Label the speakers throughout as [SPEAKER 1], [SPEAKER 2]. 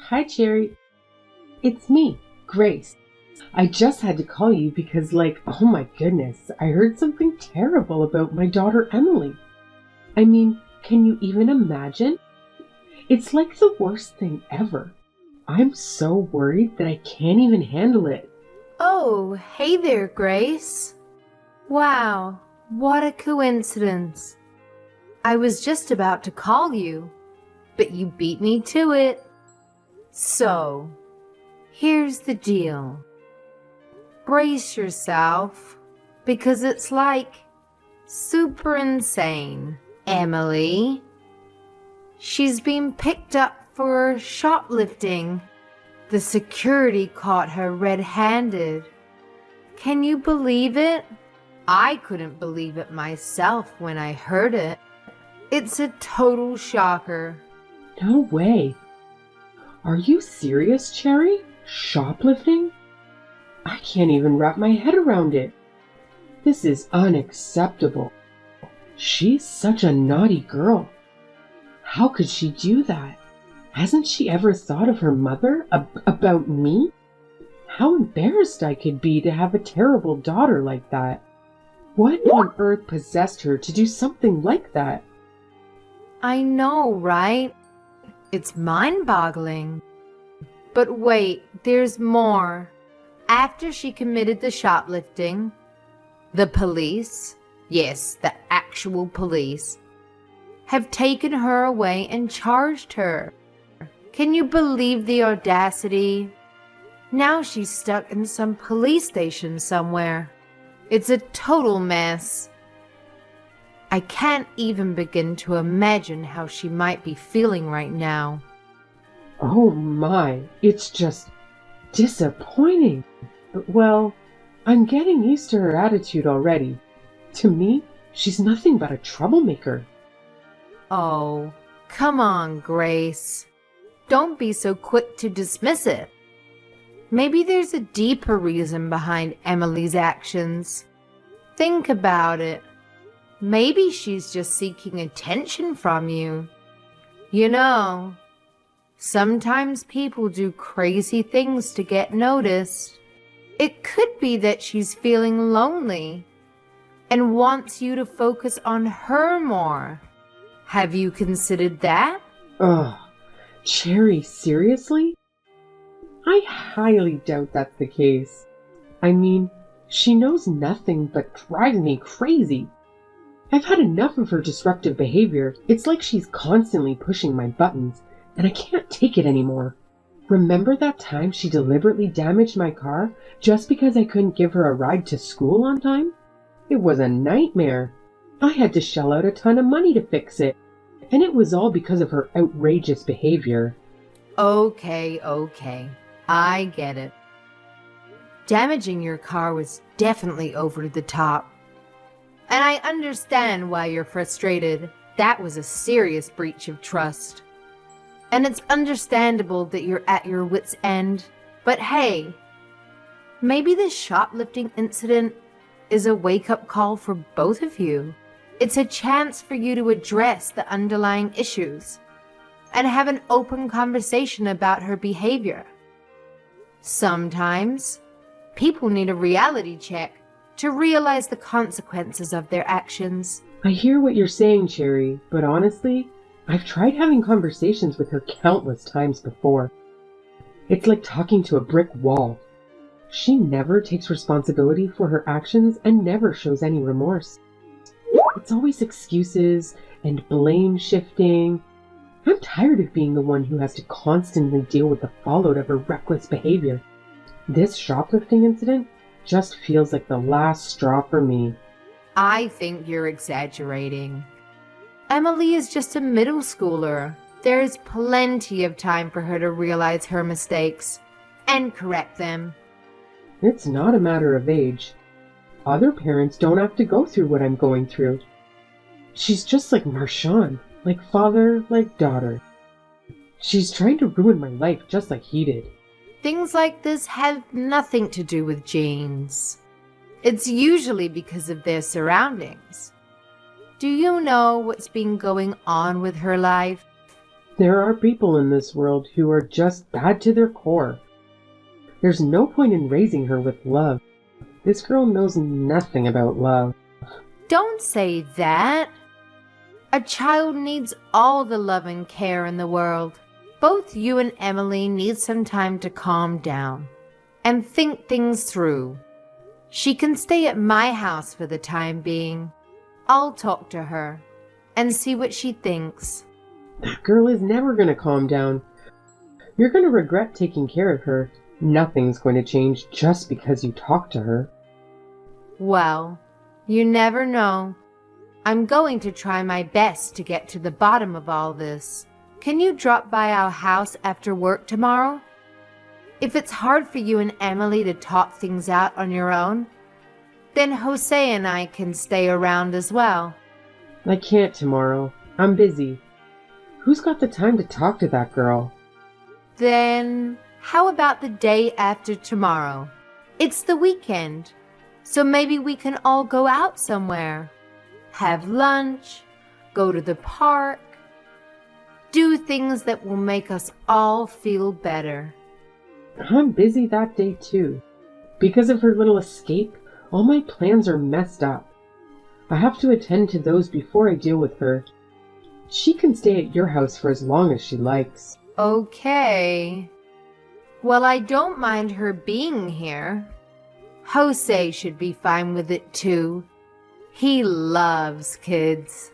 [SPEAKER 1] Hi, Cherry. It's me, Grace. I just had to call you because, oh my goodness, I heard something terrible about my daughter Emily. I mean, can you even imagine? It's like the worst thing ever. I'm so worried that I can't even handle it.
[SPEAKER 2] Oh, hey there, Grace. Wow, what a coincidence. I was just about to call you, but you beat me to it. So, here's the deal. Brace yourself, because it's super insane, Emily. She's been picked up for shoplifting. The security caught her red-handed. Can you believe it? I couldn't believe it myself when I heard it. It's a total shocker.
[SPEAKER 1] No way. Are you serious, Cherry? Shoplifting? I can't even wrap my head around it. This is unacceptable. She's such a naughty girl. How could she do that? Hasn't she ever thought of her mother? About me? How embarrassed I could be to have a terrible daughter like that. What on earth possessed her to do something like that?
[SPEAKER 2] I know, right? It's mind-boggling. But wait, there's more. After she committed the shoplifting, the police, yes, the actual police, have taken her away and charged her. Can you believe the audacity? Now she's stuck in some police station somewhere. It's a total mess. I can't even begin to imagine how she might be feeling right now.
[SPEAKER 1] Oh my, it's just disappointing. Well, I'm getting used to her attitude already. To me, she's nothing but a troublemaker.
[SPEAKER 2] Oh, come on, Grace. Don't be so quick to dismiss it. Maybe there's a deeper reason behind Emily's actions. Think about it. Maybe she's just seeking attention from you. You know, sometimes people do crazy things to get noticed. It could be that she's feeling lonely and wants you to focus on her more. Have you considered that?
[SPEAKER 1] Ugh, Cherry, seriously? I highly doubt that's the case. I mean, she knows nothing but drive me crazy. I've had enough of her disruptive behavior. It's like she's constantly pushing my buttons, and I can't take it anymore. Remember that time she deliberately damaged my car just because I couldn't give her a ride to school on time? It was a nightmare. I had to shell out a ton of money to fix it, and it was all because of her outrageous behavior.
[SPEAKER 2] Okay. I get it. Damaging your car was definitely over the top. And I understand why you're frustrated. That was a serious breach of trust. And it's understandable that you're at your wit's end. But hey, maybe this shoplifting incident is a wake-up call for both of you. It's a chance for you to address the underlying issues and have an open conversation about her behavior. Sometimes, people need a reality check to realize the consequences of their actions.
[SPEAKER 1] I hear what you're saying, Cherry, but honestly, I've tried having conversations with her countless times before. It's like talking to a brick wall. She never takes responsibility for her actions and never shows any remorse. It's always excuses and blame shifting. I'm tired of being the one who has to constantly deal with the fallout of her reckless behavior. This shoplifting incident just feels like the last straw for me.
[SPEAKER 2] I think you're exaggerating. Emily is just a middle schooler. There is plenty of time for her to realize her mistakes and correct them.
[SPEAKER 1] It's not a matter of age. Other parents don't have to go through what I'm going through. She's just like Marshawn, like father, like daughter. She's trying to ruin my life just like he did.
[SPEAKER 2] Things like this have nothing to do with genes. It's usually because of their surroundings. Do you know what's been going on with her life?
[SPEAKER 1] There are people in this world who are just bad to their core. There's no point in raising her with love. This girl knows nothing about love.
[SPEAKER 2] Don't say that. A child needs all the love and care in the world. Both you and Emily need some time to calm down and think things through. She can stay at my house for the time being. I'll talk to her and see what she thinks.
[SPEAKER 1] That girl is never going to calm down. You're going to regret taking care of her. Nothing's going to change just because you talk to her.
[SPEAKER 2] Well, you never know. I'm going to try my best to get to the bottom of all this. Can you drop by our house after work tomorrow? If it's hard for you and Emily to talk things out on your own, then Jose and I can stay around as well.
[SPEAKER 1] I can't tomorrow. I'm busy. Who's got the time to talk to that girl?
[SPEAKER 2] Then how about the day after tomorrow? It's the weekend, so maybe we can all go out somewhere. Have lunch, go to the park, do things that will make us all feel better.
[SPEAKER 1] I'm busy that day too. Because of her little escape, all my plans are messed up. I have to attend to those before I deal with her. She can stay at your house for as long as she likes.
[SPEAKER 2] Okay. Well, I don't mind her being here. Jose should be fine with it too. He loves kids.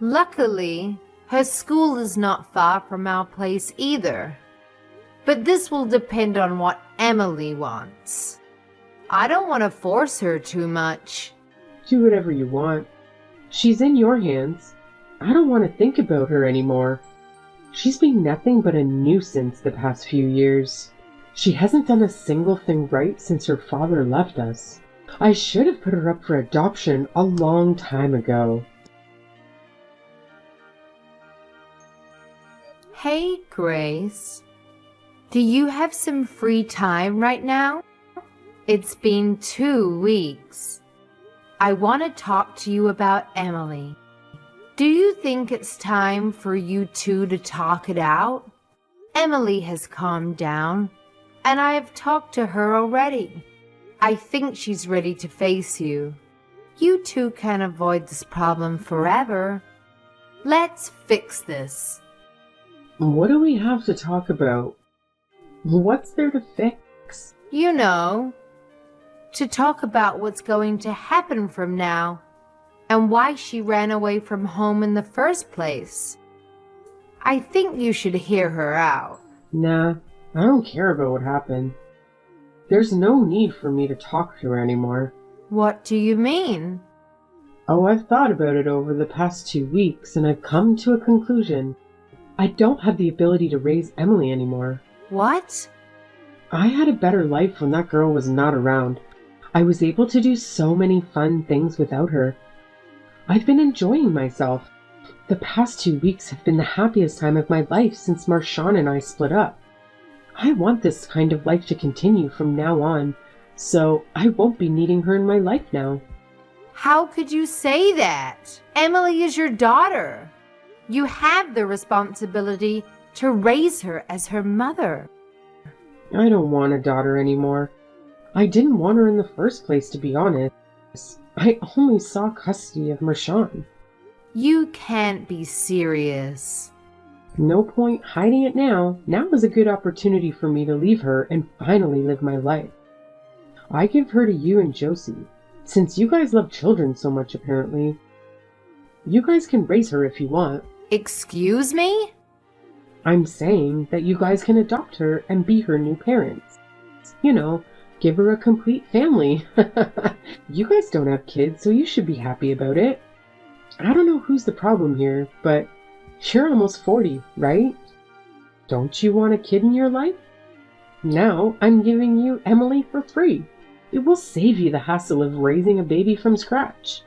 [SPEAKER 2] Luckily, her school is not far from our place either. But this will depend on what Emily wants. I don't want to force her too much.
[SPEAKER 1] Do whatever you want. She's in your hands. I don't want to think about her anymore. She's been nothing but a nuisance the past few years. She hasn't done a single thing right since her father left us. I should have put her up for adoption a long time ago.
[SPEAKER 2] Hey, Grace. Do you have some free time right now? It's been 2 weeks. I want to talk to you about Emily. Do you think it's time for you two to talk it out? Emily has calmed down, and I have talked to her already. I think she's ready to face you. You two can't avoid this problem forever. Let's fix this.
[SPEAKER 1] What do we have to talk about? What's there to fix?
[SPEAKER 2] You know, to talk about what's going to happen from now and why she ran away from home in the first place. I think you should hear her out.
[SPEAKER 1] Nah, I don't care about what happened. There's no need for me to talk to her anymore.
[SPEAKER 2] What do you mean?
[SPEAKER 1] Oh, I've thought about it over the past 2 weeks, and I've come to a conclusion. I don't have the ability to raise Emily anymore.
[SPEAKER 2] What?
[SPEAKER 1] I had a better life when that girl was not around. I was able to do so many fun things without her. I've been enjoying myself. The past 2 weeks have been the happiest time of my life since Marshawn and I split up. I want this kind of life to continue from now on, so I won't be needing her in my life now.
[SPEAKER 2] How could you say that? Emily is your daughter. You have the responsibility to raise her as her mother.
[SPEAKER 1] I don't want a daughter anymore. I didn't want her in the first place, to be honest. I only saw custody of Marshawn.
[SPEAKER 2] You can't be serious.
[SPEAKER 1] No point hiding it now. Now is a good opportunity for me to leave her and finally live my life. I give her to you and Josie, since you guys love children so much apparently. You guys can raise her if you want.
[SPEAKER 2] Excuse me?
[SPEAKER 1] I'm saying that you guys can adopt her and be her new parents. You know, give her a complete family. You guys don't have kids, so you should be happy about it. I don't know who's the problem here, but you're almost 40, right? Don't you want a kid in your life? Now I'm giving you Emily for free. It will save you the hassle of raising a baby from scratch.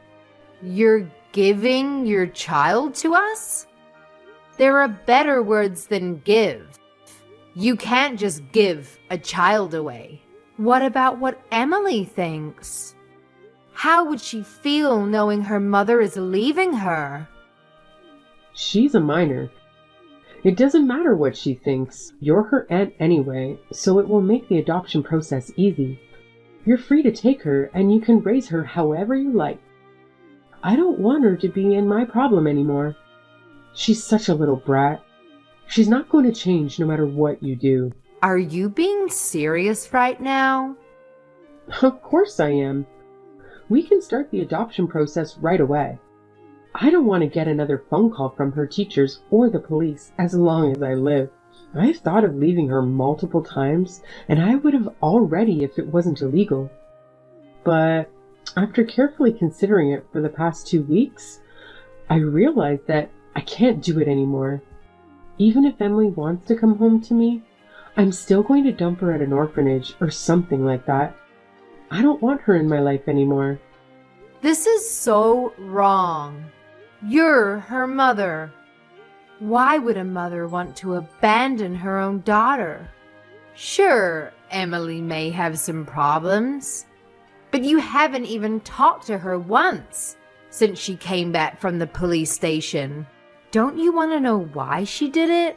[SPEAKER 2] You're giving your child to us? There are better words than give. You can't just give a child away. What about what Emily thinks? How would she feel knowing her mother is leaving her?
[SPEAKER 1] She's a minor. It doesn't matter what she thinks. You're her aunt anyway, so it will make the adoption process easy. You're free to take her, and you can raise her however you like. I don't want her to be in my problem anymore. She's such a little brat. She's not going to change no matter what you do.
[SPEAKER 2] Are you being serious right now?
[SPEAKER 1] Of course I am. We can start the adoption process right away. I don't want to get another phone call from her teachers or the police as long as I live. I've thought of leaving her multiple times, and I would have already if it wasn't illegal. But after carefully considering it for the past 2 weeks, I realized that I can't do it anymore. Even if Emily wants to come home to me, I'm still going to dump her at an orphanage or something like that. I don't want her in my life anymore.
[SPEAKER 2] This is so wrong. You're her mother. Why would a mother want to abandon her own daughter? Sure, Emily may have some problems, but you haven't even talked to her once since she came back from the police station. Don't you want to know why she did it?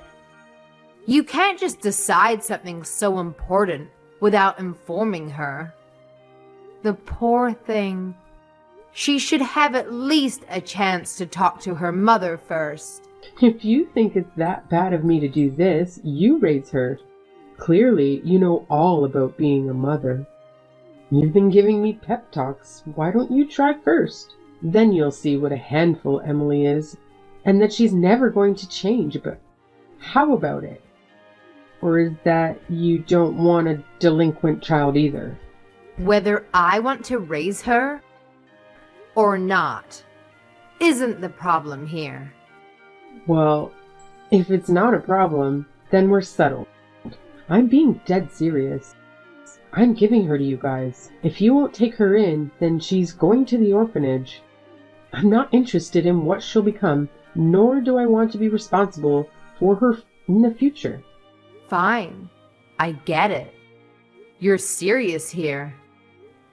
[SPEAKER 2] You can't just decide something so important without informing her. The poor thing. She should have at least a chance to talk to her mother first.
[SPEAKER 1] If you think it's that bad of me to do this, you raise her. Clearly, you know all about being a mother. You've been giving me pep talks. Why don't you try first? Then you'll see what a handful Emily is, and that she's never going to change. But how about it? Or is that you don't want a delinquent child either?
[SPEAKER 2] Whether I want to raise her or not isn't the problem here.
[SPEAKER 1] Well, if it's not a problem, then we're settled. I'm being dead serious. I'm giving her to you guys. If you won't take her in, then she's going to the orphanage. I'm not interested in what she'll become, nor do I want to be responsible for her in the future.
[SPEAKER 2] Fine. I get it. You're serious here.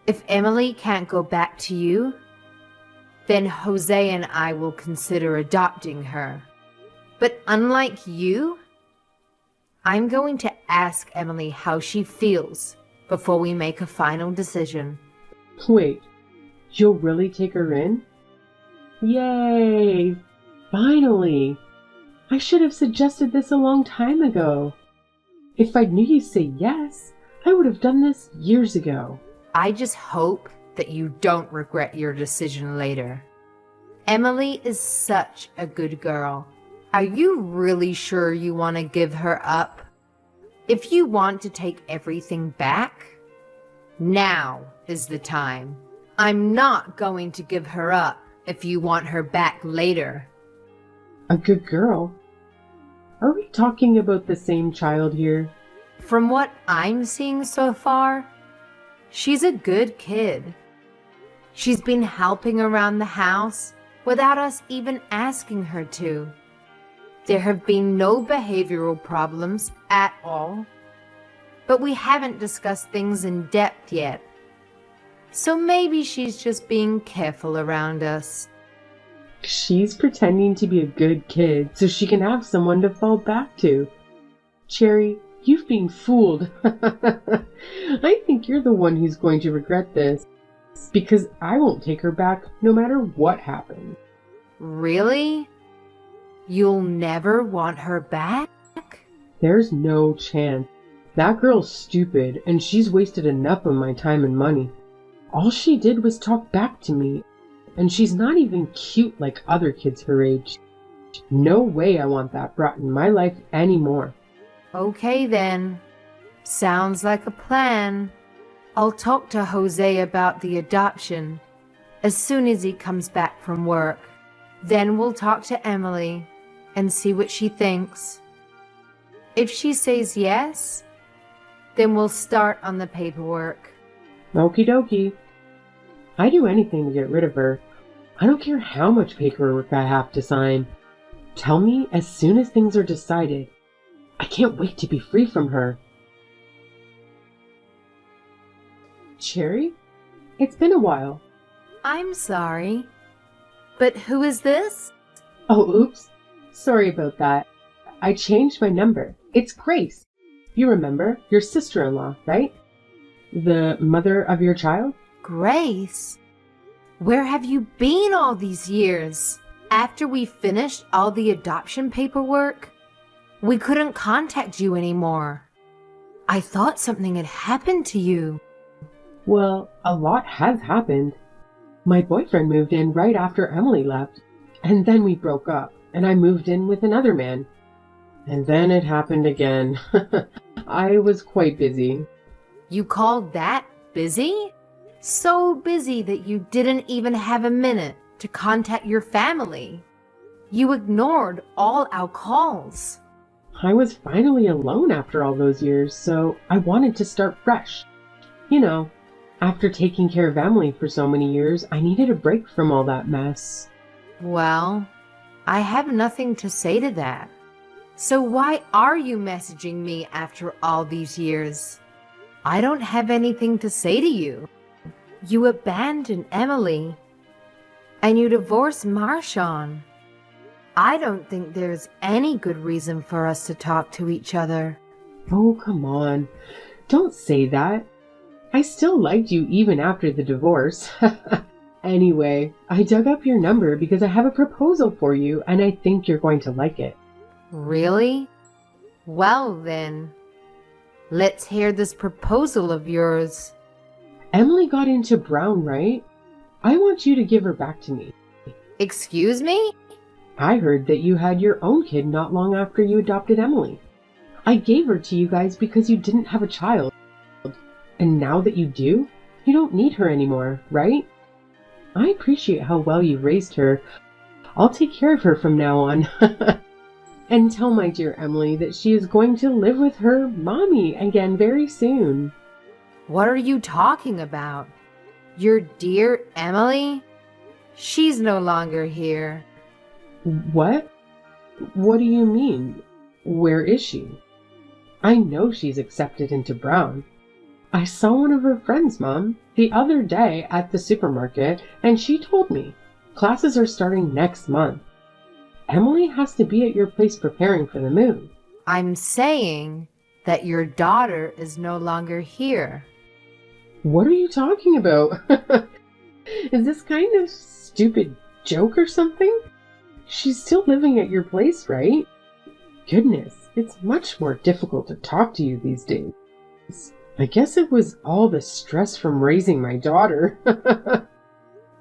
[SPEAKER 2] If Emily can't go back to you, then Jose and I will consider adopting her. But unlike you, I'm going to ask Emily how she feels before we make a final decision.
[SPEAKER 1] Wait, you'll really take her in? Yay! Finally! I should have suggested this a long time ago. If I knew you'd say yes, I would have done this years ago.
[SPEAKER 2] I just hope that you don't regret your decision later. Emily is such a good girl. Are you really sure you want to give her up? If you want to take everything back, now is the time. I'm not going to give her up if you want her back later.
[SPEAKER 1] A good girl? Are we talking about the same child here?
[SPEAKER 2] From what I'm seeing so far, she's a good kid. She's been helping around the house without us even asking her to. There have been no behavioral problems at all, but we haven't discussed things in depth yet. So maybe she's just being careful around us.
[SPEAKER 1] She's pretending to be a good kid so she can have someone to fall back to. Cherry, you've been fooled. I think you're the one who's going to regret this, because I won't take her back no matter what happens.
[SPEAKER 2] Really? You'll never want her back?
[SPEAKER 1] There's no chance. That girl's stupid, and she's wasted enough of my time and money. All she did was talk back to me, and she's not even cute like other kids her age. No way I want that brat in my life anymore.
[SPEAKER 2] Okay then. Sounds like a plan. I'll talk to Jose about the adoption as soon as he comes back from work. Then we'll talk to Emily and see what she thinks. If she says yes, then we'll start on the paperwork.
[SPEAKER 1] Okie dokie. I'd do anything to get rid of her. I don't care how much paperwork I have to sign. Tell me as soon as things are decided. I can't wait to be free from her. Cherry? It's been a while.
[SPEAKER 2] I'm sorry, but who is this?
[SPEAKER 1] Oh, oops. Sorry about that. I changed my number. It's Grace. You remember, your sister-in-law, right? The mother of your child?
[SPEAKER 2] Grace? Where have you been all these years? After we finished all the adoption paperwork, we couldn't contact you anymore. I thought something had happened to you.
[SPEAKER 1] Well, a lot has happened. My boyfriend moved in right after Emily left, and then we broke up, and I moved in with another man. And then it happened again. I was quite busy.
[SPEAKER 2] You called that busy? So busy that you didn't even have a minute to contact your family. You ignored all our calls.
[SPEAKER 1] I was finally alone after all those years, so I wanted to start fresh. You know, after taking care of Emily for so many years, I needed a break from all that mess.
[SPEAKER 2] Well, I have nothing to say to that. So why are you messaging me after all these years? I don't have anything to say to you. You abandoned Emily, and you divorced Marshawn. I don't think there's any good reason for us to talk to each other.
[SPEAKER 1] Oh, come on. Don't say that. I still liked you even after the divorce. Anyway, I dug up your number because I have a proposal for you, and I think you're going to like it.
[SPEAKER 2] Really? Well then, let's hear this proposal of yours.
[SPEAKER 1] Emily got into Brown, right? I want you to give her back to me.
[SPEAKER 2] Excuse me?
[SPEAKER 1] I heard that you had your own kid not long after you adopted Emily. I gave her to you guys because you didn't have a child. And now that you do, you don't need her anymore, right? I appreciate how well you raised her. I'll take care of her from now on. And tell my dear Emily that she is going to live with her mommy again very soon.
[SPEAKER 2] What are you talking about? Your dear Emily? She's no longer here.
[SPEAKER 1] What? What do you mean? Where is she? I know she's accepted into Brown. I saw one of her friends, Mom, the other day at the supermarket, and she told me. Classes are starting next month. Emily has to be at your place preparing for the move.
[SPEAKER 2] I'm saying that your daughter is no longer here.
[SPEAKER 1] What are you talking about? Is this kind of stupid joke or something? She's still living at your place, right? Goodness, it's much more difficult to talk to you these days. I guess it was all the stress from raising my daughter.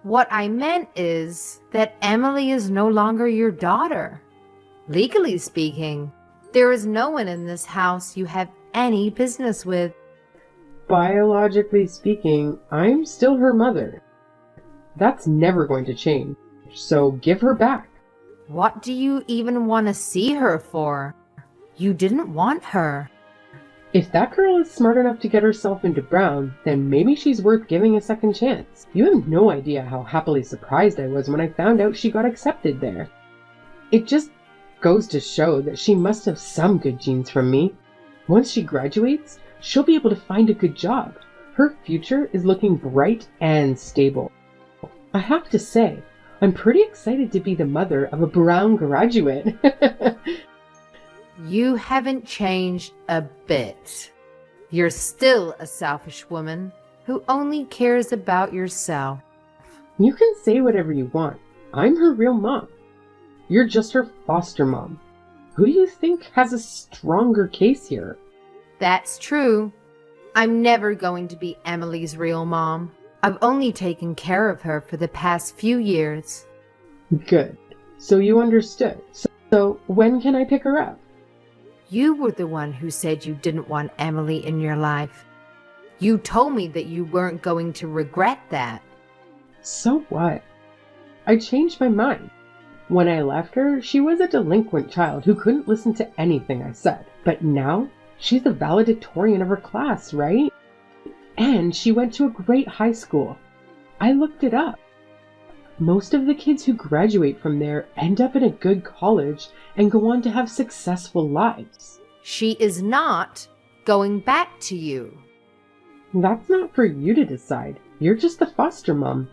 [SPEAKER 2] What I meant is that Emily is no longer your daughter. Legally speaking, there is no one in this house you have any business with.
[SPEAKER 1] Biologically speaking, I'm still her mother. That's never going to change, so give her back.
[SPEAKER 2] What do you even want to see her for? You didn't want her.
[SPEAKER 1] If that girl is smart enough to get herself into Brown, then maybe she's worth giving a second chance. You have no idea how happily surprised I was when I found out she got accepted there. It just goes to show that she must have some good genes from me. Once she graduates, she'll be able to find a good job. Her future is looking bright and stable. I have to say, I'm pretty excited to be the mother of a Brown graduate.
[SPEAKER 2] You haven't changed a bit. You're still a selfish woman who only cares about yourself.
[SPEAKER 1] You can say whatever you want. I'm her real mom. You're just her foster mom. Who do you think has a stronger case here?
[SPEAKER 2] That's true. I'm never going to be Emily's real mom. I've only taken care of her for the past few years.
[SPEAKER 1] Good. So you understood. So when can I pick her up?
[SPEAKER 2] You were the one who said you didn't want Emily in your life. You told me that you weren't going to regret that.
[SPEAKER 1] So what? I changed my mind. When I left her, she was a delinquent child who couldn't listen to anything I said. But now, she's the valedictorian of her class, right? And she went to a great high school. I looked it up. Most of the kids who graduate from there end up in a good college and go on to have successful lives.
[SPEAKER 2] She is not going back to you.
[SPEAKER 1] That's not for you to decide. You're just the foster mom.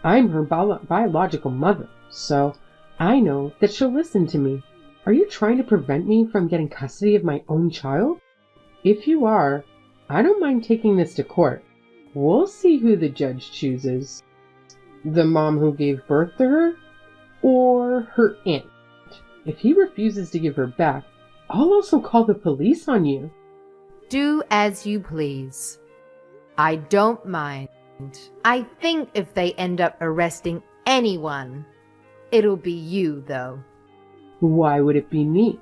[SPEAKER 1] I'm her biological mother, so I know that she'll listen to me. Are you trying to prevent me from getting custody of my own child? If you are, I don't mind taking this to court. We'll see who the judge chooses. The mom who gave birth to her, or her aunt. If he refuses to give her back, I'll also call the police on you.
[SPEAKER 2] Do as you please. I don't mind. I think if they end up arresting anyone, it'll be you, though.
[SPEAKER 1] Why would it be me?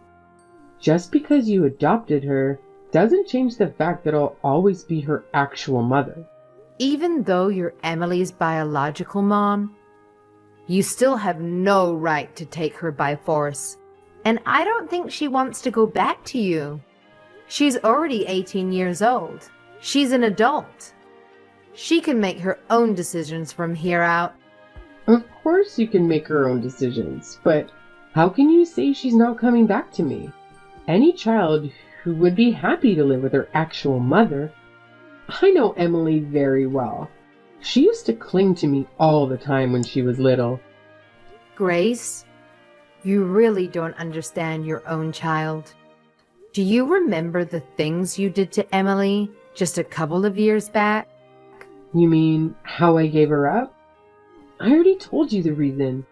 [SPEAKER 1] Just because you adopted her doesn't change the fact that I'll always be her actual mother.
[SPEAKER 2] Even though you're Emily's biological mom, you still have no right to take her by force. And I don't think she wants to go back to you. She's already 18 years old. She's an adult. She can make her own decisions from here out.
[SPEAKER 1] Of course you can make her own decisions, but how can you say she's not coming back to me? Any child who would be happy to live with her actual mother. I know Emily very well. She used to cling to me all the time when she was little.
[SPEAKER 2] Grace, you really don't understand your own child. Do you remember the things you did to Emily just a couple of years back?
[SPEAKER 1] You mean how I gave her up? I already told you the reason.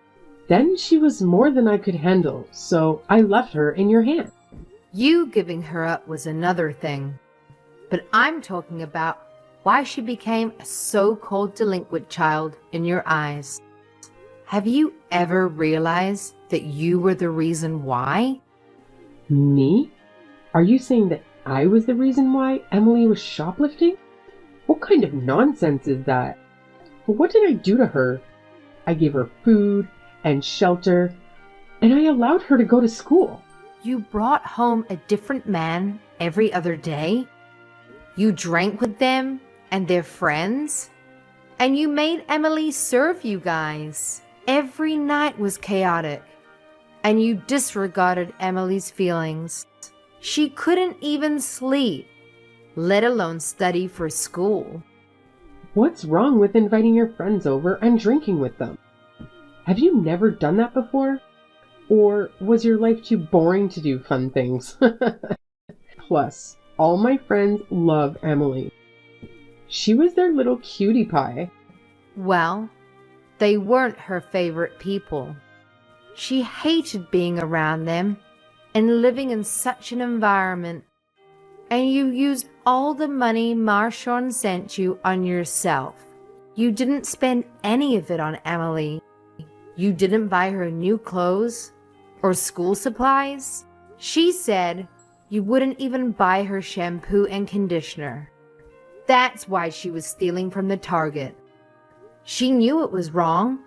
[SPEAKER 1] Then she was more than I could handle, so I left her in your hands.
[SPEAKER 2] You giving her up was another thing. But I'm talking about why she became a so-called delinquent child in your eyes. Have you ever realized that you were the reason why?
[SPEAKER 1] Me? Are you saying that I was the reason why Emily was shoplifting? What kind of nonsense is that? What did I do to her? I gave her food and shelter, and I allowed her to go to school.
[SPEAKER 2] You brought home a different man every other day? You drank with them and their friends? And you made Emily serve you guys. Every night was chaotic. And you disregarded Emily's feelings. She couldn't even sleep, let alone study for school.
[SPEAKER 1] What's wrong with inviting your friends over and drinking with them? Have you never done that before? Or was your life too boring to do fun things? Plus, all my friends love Emily. She was their little cutie pie.
[SPEAKER 2] Well, they weren't her favorite people. She hated being around them and living in such an environment. And you used all the money Marshawn sent you on yourself. You didn't spend any of it on Emily. You didn't buy her new clothes or school supplies. She said you wouldn't even buy her shampoo and conditioner. That's why she was stealing from the Target. She knew it was wrong,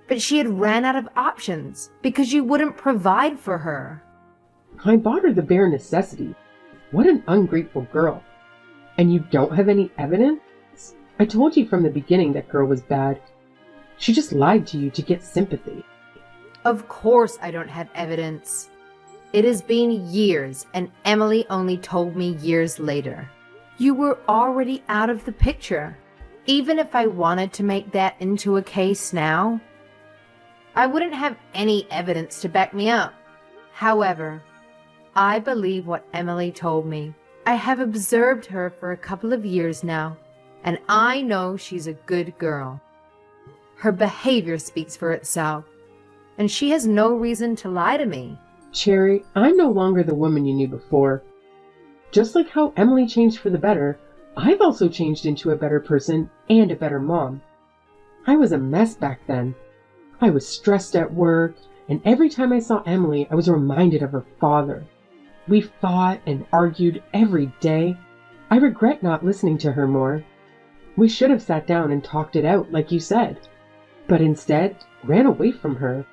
[SPEAKER 2] but she had ran out of options because you wouldn't provide for her.
[SPEAKER 1] I bought her the bare necessities. What an ungrateful girl. And you don't have any evidence? I told you from the beginning that girl was bad. She just lied to you to get sympathy.
[SPEAKER 2] Of course I don't have evidence. It has been years, and Emily only told me years later. You were already out of the picture. Even if I wanted to make that into a case now, I wouldn't have any evidence to back me up. However, I believe what Emily told me. I have observed her for a couple of years now, and I know she's a good girl. Her behavior speaks for itself, and she has no reason to lie to me.
[SPEAKER 1] Cherry, I'm no longer the woman you knew before. Just like how Emily changed for the better, I've also changed into a better person and a better mom. I was a mess back then. I was stressed at work, and every time I saw Emily, I was reminded of her father. We fought and argued every day. I regret not listening to her more. We should have sat down and talked it out, like you said, but instead ran away from her.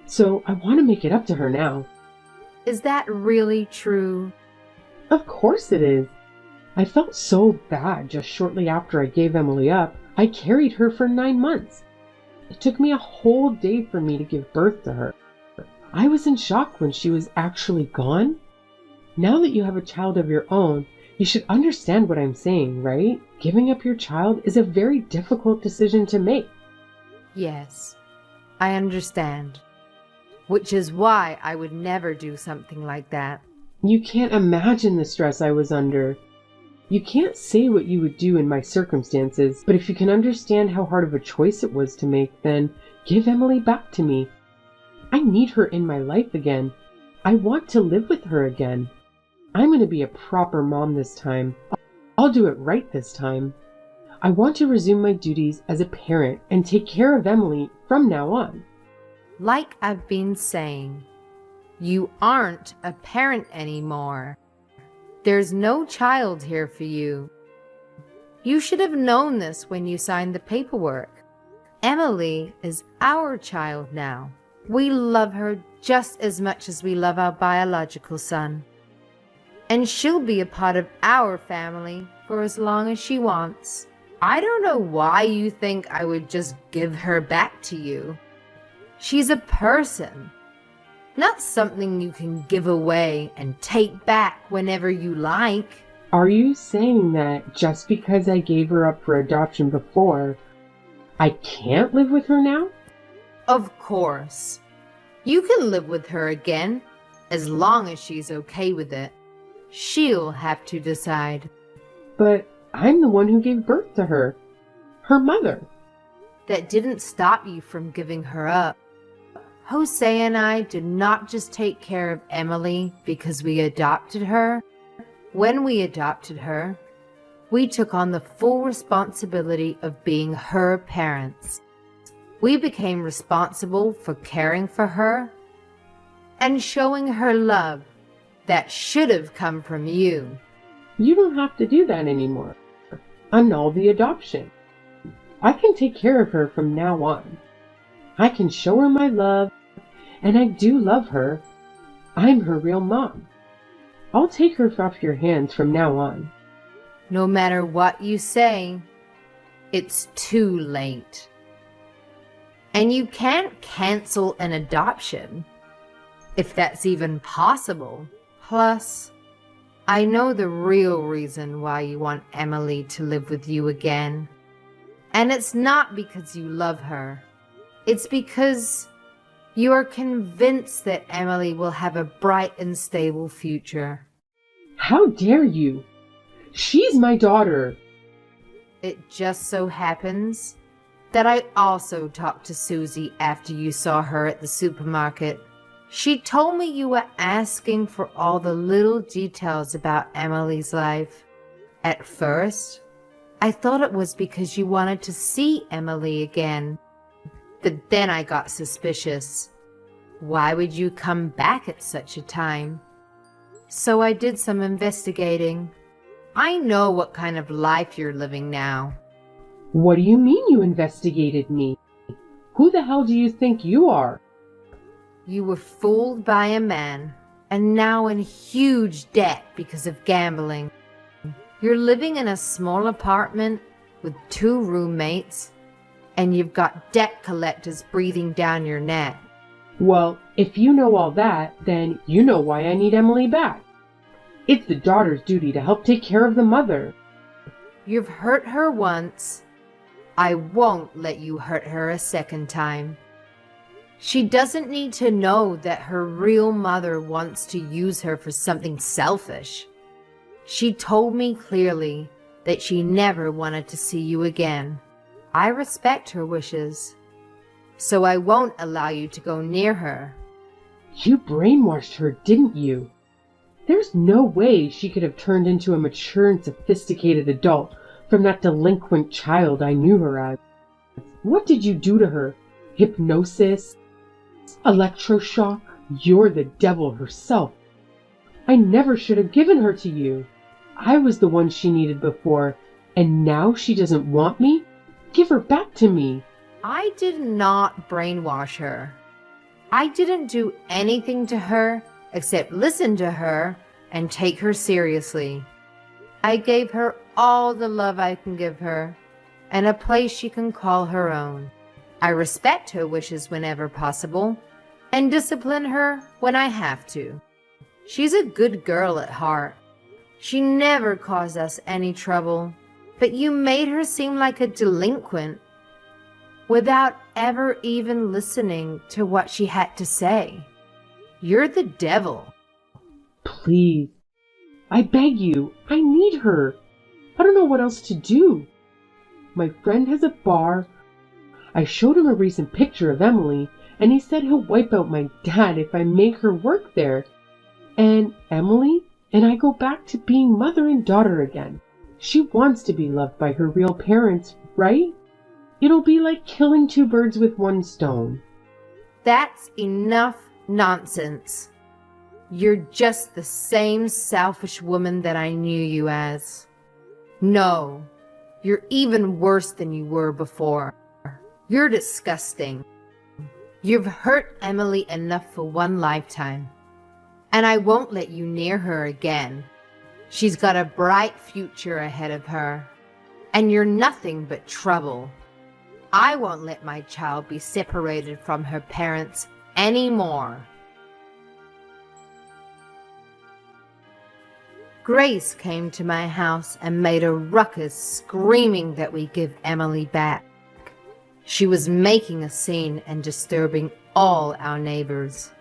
[SPEAKER 1] So I want to make it up to her now.
[SPEAKER 2] Is that really true?
[SPEAKER 1] Of course it is. I felt so bad just shortly after I gave Emily up. I carried her for 9 months. It took me a whole day for me to give birth to her. I was in shock when she was actually gone. Now that you have a child of your own, you should understand what I'm saying, right? Giving up your child is a very difficult decision to make.
[SPEAKER 2] Yes, I understand. which is why I would never do something like that.
[SPEAKER 1] You can't imagine the stress I was under. You can't say what you would do in my circumstances, but if you can understand how hard of a choice it was to make, then give Emily back to me. I need her in my life again. I want to live with her again. I'm going to be a proper mom this time. I'll do it right this time. I want to resume my duties as a parent and take care of Emily from now on.
[SPEAKER 2] Like I've been saying, you aren't a parent anymore. There's no child here for you. You should have known this when you signed the paperwork. Emily is our child now. We love her just as much as we love our biological son. And she'll be a part of our family for as long as she wants. I don't know why you think I would just give her back to you. She's a person, not something you can give away and take back whenever you like.
[SPEAKER 1] Are you saying that just because I gave her up for adoption before, I can't live with her now?
[SPEAKER 2] Of course. You can live with her again, as long as she's okay with it. She'll have to decide.
[SPEAKER 1] But I'm the one who gave birth to her. Her mother.
[SPEAKER 2] That didn't stop you from giving her up. Jose and I did not just take care of Emily because we adopted her. When we adopted her, we took on the full responsibility of being her parents. We became responsible for caring for her and showing her love that should have come from you.
[SPEAKER 1] You don't have to do that anymore. Annul the adoption. I can take care of her from now on. I can show her my love, and I do love her. I'm her real mom. I'll take her off your hands from now on.
[SPEAKER 2] No matter what you say, it's too late. And you can't cancel an adoption, if that's even possible. Plus, I know the real reason why you want Emily to live with you again. And it's not because you love her. It's because you are convinced that Emily will have a bright and stable future.
[SPEAKER 1] How dare you? She's my daughter.
[SPEAKER 2] It just so happens that I also talked to Susie after you saw her at the supermarket. She told me you were asking for all the little details about Emily's life. At first, I thought it was because you wanted to see Emily again. But then I got suspicious. Why would you come back at such a time? So I did some investigating. I know what kind of life you're living now.
[SPEAKER 1] What do you mean you investigated me? Who the hell do you think you are?
[SPEAKER 2] You were fooled by a man, and now in huge debt because of gambling. You're living in a small apartment with 2 roommates, and you've got debt collectors breathing down your neck.
[SPEAKER 1] Well, if you know all that, then you know why I need Emily back. It's the daughter's duty to help take care of the mother.
[SPEAKER 2] You've hurt her once. I won't let you hurt her a second time. She doesn't need to know that her real mother wants to use her for something selfish. She told me clearly that she never wanted to see you again. I respect her wishes, so I won't allow you to go near her.
[SPEAKER 1] You brainwashed her, didn't you? There's no way she could have turned into a mature and sophisticated adult from that delinquent child I knew her as. What did you do to her? Hypnosis? Electroshock? You're the devil herself. I never should have given her to you. I was the one she needed before, and now she doesn't want me? Give her back to me.
[SPEAKER 2] I did not brainwash her. I didn't do anything to her except listen to her and take her seriously. I gave her all the love I can give her and a place she can call her own. I respect her wishes whenever possible and discipline her when I have to. She's a good girl at heart. She never caused us any trouble, but you made her seem like a delinquent without ever even listening to what she had to say. You're the devil.
[SPEAKER 1] Please, I beg you, I need her. I don't know what else to do. My friend has a bar. I showed him a recent picture of Emily, and he said he'll wipe out my dad if I make her work there. And Emily and I go back to being mother and daughter again. She wants to be loved by her real parents, right? It'll be like killing two birds with one stone.
[SPEAKER 2] That's enough nonsense. You're just the same selfish woman that I knew you as. No, you're even worse than you were before. You're disgusting. You've hurt Emily enough for one lifetime, and I won't let you near her again. She's got a bright future ahead of her, and you're nothing but trouble. I won't let my child be separated from her parents anymore. Grace came to my house and made a ruckus, screaming that we give Emily back. She was making a scene and disturbing all our neighbors.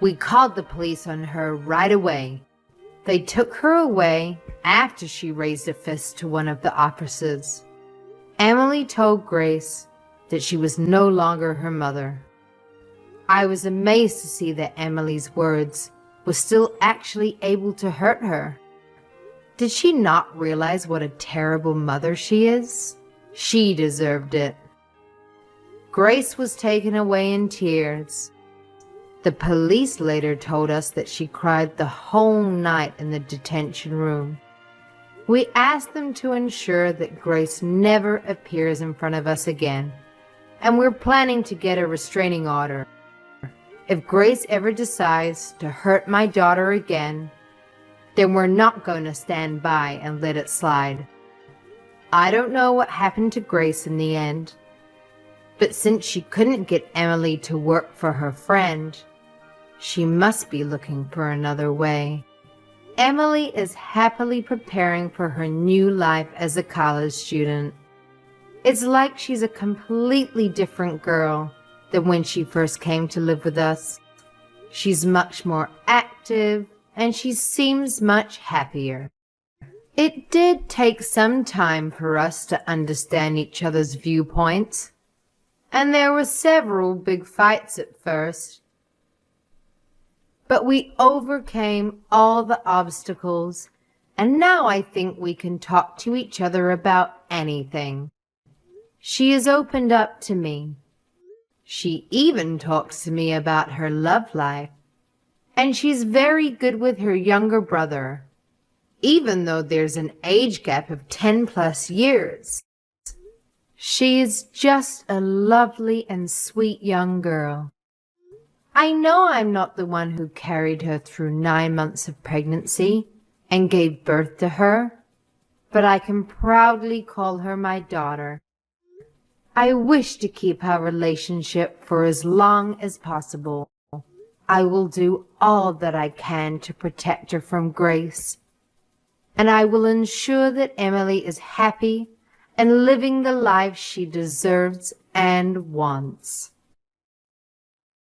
[SPEAKER 2] We called the police on her right away. They took her away after she raised a fist to one of the officers. Emily told Grace that she was no longer her mother. I was amazed to see that Emily's words were still actually able to hurt her. Did she not realize what a terrible mother she is? She deserved it. Grace was taken away in tears. The police later told us that she cried the whole night in the detention room. We asked them to ensure that Grace never appears in front of us again, and we're planning to get a restraining order. If Grace ever decides to hurt my daughter again, then we're not going to stand by and let it slide. I don't know what happened to Grace in the end, but since she couldn't get Emily to work for her friend, she must be looking for another way. Emily is happily preparing for her new life as a college student. It's like she's a completely different girl than when she first came to live with us. She's much more active, and she seems much happier. It did take some time for us to understand each other's viewpoints, and there were several big fights at first. But we overcame all the obstacles, and now I think we can talk to each other about anything. She has opened up to me. She even talks to me about her love life, and she's very good with her younger brother, even though there's an age gap of 10+ years. She is just a lovely and sweet young girl. I know I'm not the one who carried her through 9 months of pregnancy and gave birth to her, but I can proudly call her my daughter. I wish to keep our relationship for as long as possible. I will do all that I can to protect her from Grace, and I will ensure that Emily is happy and living the life she deserves and wants.